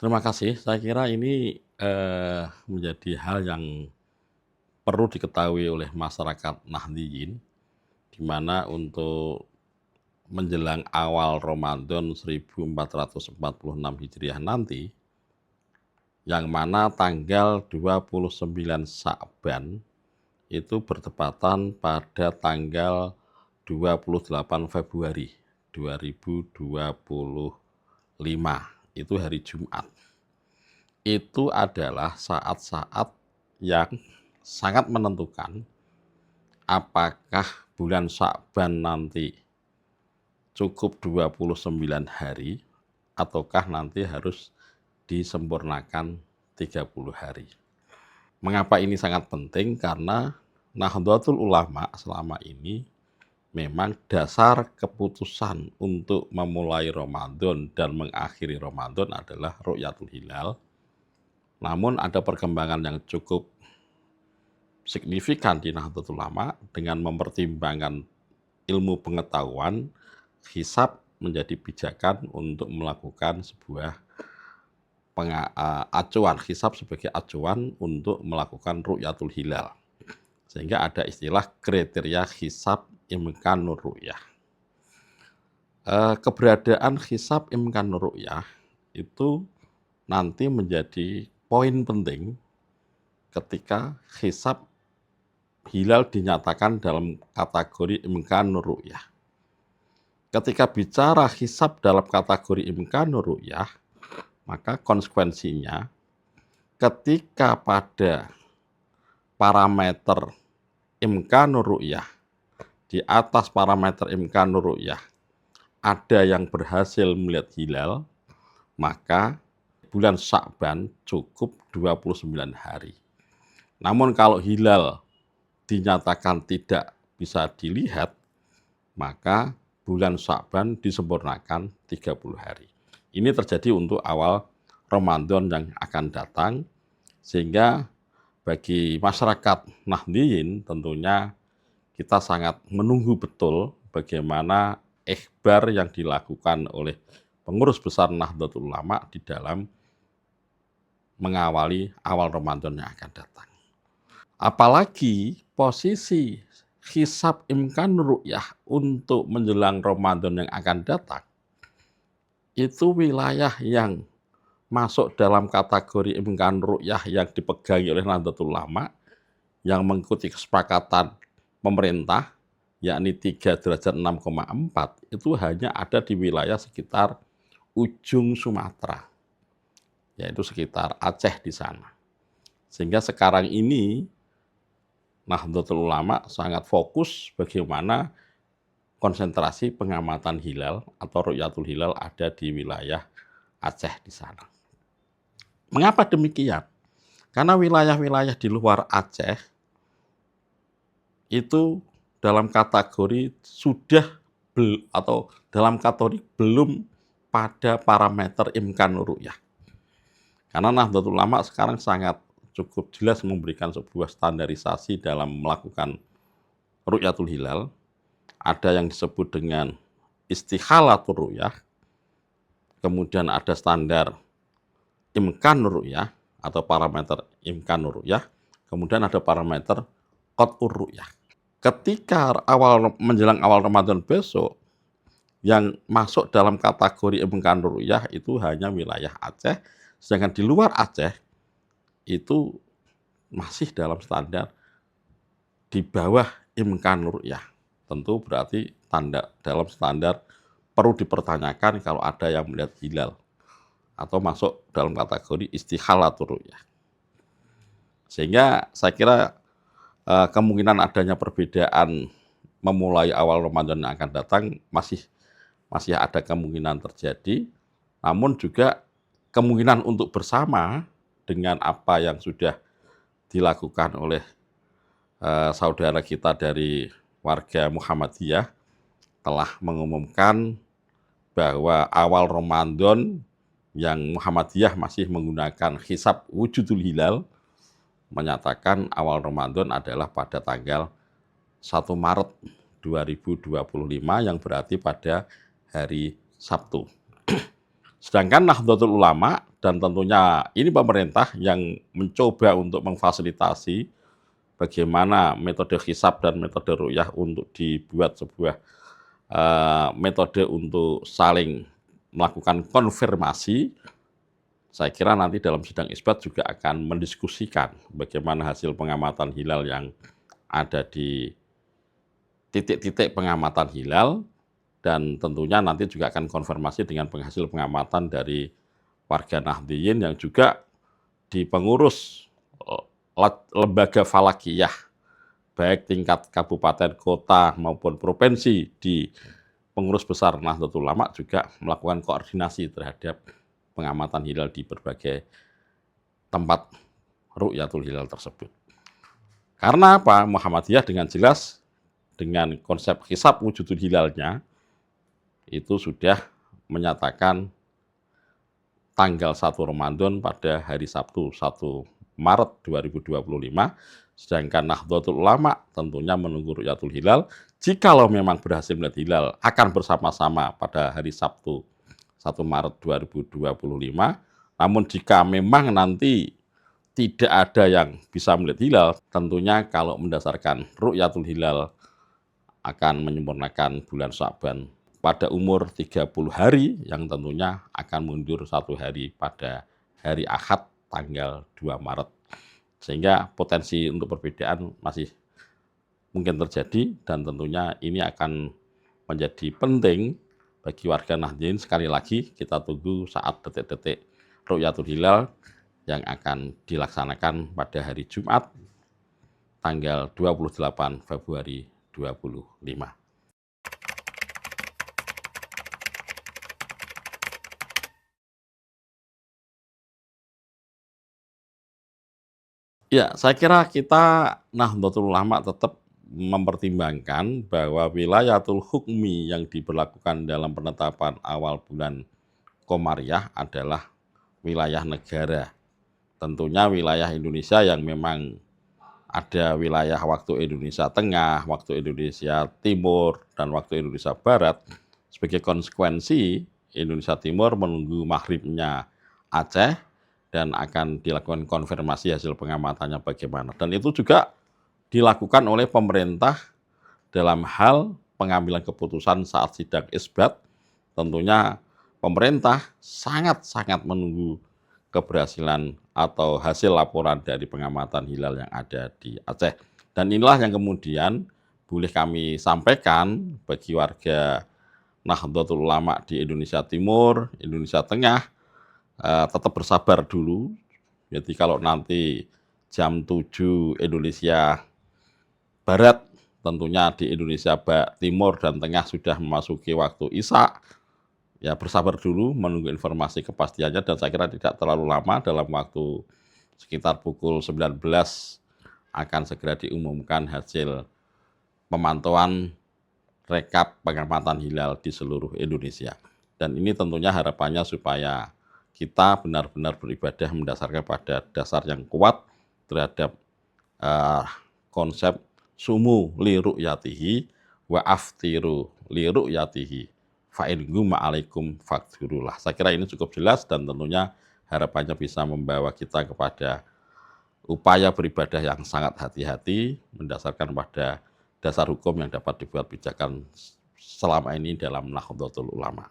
Terima kasih. Saya kira ini, menjadi hal yang perlu diketahui oleh masyarakat Nahdliyin, di mana untuk menjelang awal Ramadan 1446 Hijriah nanti, yang mana tanggal 29 Sya'ban itu bertepatan pada tanggal 28 Februari 2025, itu hari Jumat. Itu adalah saat-saat yang sangat menentukan apakah bulan Sya'ban nanti cukup 29 hari ataukah nanti harus disempurnakan 30 hari. Mengapa ini sangat penting? Karena Nahdlatul Ulama selama ini memang dasar keputusan untuk memulai Ramadan dan mengakhiri Ramadan adalah Ru'yatul Hilal. Namun ada perkembangan yang cukup signifikan di Nahdlatul Ulama dengan mempertimbangkan ilmu pengetahuan, hisab menjadi pijakan untuk melakukan sebuah acuan, hisab sebagai acuan untuk melakukan Ru'yatul Hilal. Sehingga ada istilah kriteria hisab imkanur ru'yah. Keberadaan hisab imkanur ru'yah itu nanti menjadi poin penting ketika hisab hilal dinyatakan dalam kategori imkanur ru'yah. Ketika bicara hisab dalam kategori imkanur ru'yah, maka konsekuensinya ketika pada parameter imkanur ru'yah, di atas parameter imkanur ru'yah ada yang berhasil melihat hilal, maka bulan Sya'ban cukup 29 hari. Namun kalau hilal dinyatakan tidak bisa dilihat, maka bulan Sya'ban disempurnakan 30 hari. Ini terjadi untuk awal Ramadan yang akan datang, sehingga bagi masyarakat Nahdliyin tentunya kita sangat menunggu betul bagaimana ikhbar yang dilakukan oleh pengurus besar Nahdlatul Ulama di dalam mengawali awal Ramadan yang akan datang. Apalagi posisi hisab imkanur ru'yah untuk menjelang Ramadan yang akan datang, itu wilayah yang masuk dalam kategori imkanur ru'yah yang dipegangi oleh Nahdlatul Ulama yang mengikuti kesepakatan pemerintah, yakni 3 derajat 6,4, itu hanya ada di wilayah sekitar ujung Sumatera, yaitu sekitar Aceh di sana. Sehingga sekarang ini Nahdlatul Ulama sangat fokus bagaimana konsentrasi pengamatan hilal atau Ru'yatul Hilal ada di wilayah Aceh di sana. Mengapa demikian? Karena wilayah-wilayah di luar Aceh itu dalam kategori sudah atau dalam kategori belum pada parameter imkanur ru'yah. Karena Nahdlatul Ulama sekarang sangat cukup jelas memberikan sebuah standarisasi dalam melakukan Ru'yatul Hilal. Ada yang disebut dengan istikhalatul ru'yah, kemudian ada standar imkanur ru'yah atau parameter imkanur ru'yah, kemudian ada parameter qat'ur ru'yah. Ketika menjelang awal Ramadan besok, yang masuk dalam kategori imkanur ru'yah itu hanya wilayah Aceh, sedangkan di luar Aceh itu masih dalam standar di bawah imkanur ru'yah. Tentu berarti dalam standar perlu dipertanyakan kalau ada yang melihat hilal atau masuk dalam kategori istikhalatul ru'yah. Sehingga saya kira kemungkinan adanya perbedaan memulai awal Ramadan yang akan datang masih ada kemungkinan terjadi, namun juga kemungkinan untuk bersama dengan apa yang sudah dilakukan oleh saudara kita dari warga Muhammadiyah telah mengumumkan bahwa awal Ramadan yang Muhammadiyah masih menggunakan hisab wujudul hilal, menyatakan awal Ramadan adalah pada tanggal 1 Maret 2025 yang berarti pada hari Sabtu. Sedangkan Nahdlatul Ulama dan tentunya ini pemerintah yang mencoba untuk memfasilitasi bagaimana metode hisab dan metode ru'yah untuk dibuat sebuah metode untuk saling melakukan konfirmasi. Saya kira nanti dalam sidang isbat juga akan mendiskusikan bagaimana hasil pengamatan hilal yang ada di titik-titik pengamatan hilal, dan tentunya nanti juga akan konfirmasi dengan penghasil pengamatan dari warga Nahdliyin yang juga di pengurus lembaga falakiyah, baik tingkat kabupaten, kota, maupun provinsi di pengurus besar Nahdlatul Ulama juga melakukan koordinasi terhadap pengamatan hilal di berbagai tempat ru'yatul hilal tersebut. Karena apa? Muhammadiyah dengan jelas dengan konsep hisab wujudul hilalnya itu sudah menyatakan tanggal 1 Ramadan pada hari Sabtu 1 Maret 2025, sedangkan Nahdlatul Ulama tentunya menunggu ru'yatul hilal. Jikalau memang berhasil melihat hilal akan bersama-sama pada hari Sabtu 1 Maret 2025. Namun jika memang nanti tidak ada yang bisa melihat hilal, tentunya kalau mendasarkan ru'yatul hilal akan menyempurnakan bulan Sya'ban pada umur 30 hari yang tentunya akan mundur 1 hari pada hari Ahad tanggal 2 Maret. Sehingga potensi untuk perbedaan masih mungkin terjadi, dan tentunya ini akan menjadi penting bagi warga Nahdliyin. Sekali lagi kita tunggu saat detik-detik ru'yatul hilal yang akan dilaksanakan pada hari Jumat tanggal 28 Februari 2025. Ya, saya kira kita Nahdlatul Ulama tetap mempertimbangkan bahwa wilayatul hukmi yang diberlakukan dalam penetapan awal bulan Komariah adalah wilayah negara. Tentunya wilayah Indonesia yang memang ada wilayah waktu Indonesia Tengah, waktu Indonesia Timur, dan waktu Indonesia Barat. Sebagai konsekuensi, Indonesia Timur menunggu maghribnya Aceh dan akan dilakukan konfirmasi hasil pengamatannya bagaimana. Dan itu juga dilakukan oleh pemerintah dalam hal pengambilan keputusan saat sidang isbat. Tentunya pemerintah sangat-sangat menunggu keberhasilan atau hasil laporan dari pengamatan hilal yang ada di Aceh. Dan inilah yang kemudian boleh kami sampaikan bagi warga Nahdlatul Ulama di Indonesia Timur, Indonesia Tengah, tetap bersabar dulu. Jadi kalau nanti jam 7 Indonesia Barat, tentunya di Indonesia Timur dan Tengah sudah memasuki waktu Isya, ya bersabar dulu menunggu informasi kepastiannya, dan saya kira tidak terlalu lama, dalam waktu sekitar pukul 19 akan segera diumumkan hasil pemantauan rekap pengamatan hilal di seluruh Indonesia. Dan ini tentunya harapannya supaya kita benar-benar beribadah mendasarkan pada dasar yang kuat terhadap konsep sumu li ru'yatihi wa aftiru li ru'yatihi fa'in gumma alaikum fakturullah. Saya kira ini cukup jelas, dan tentunya harapannya bisa membawa kita kepada upaya beribadah yang sangat hati-hati mendasarkan pada dasar hukum yang dapat dibuat pijakan selama ini dalam Nahdlatul Ulama.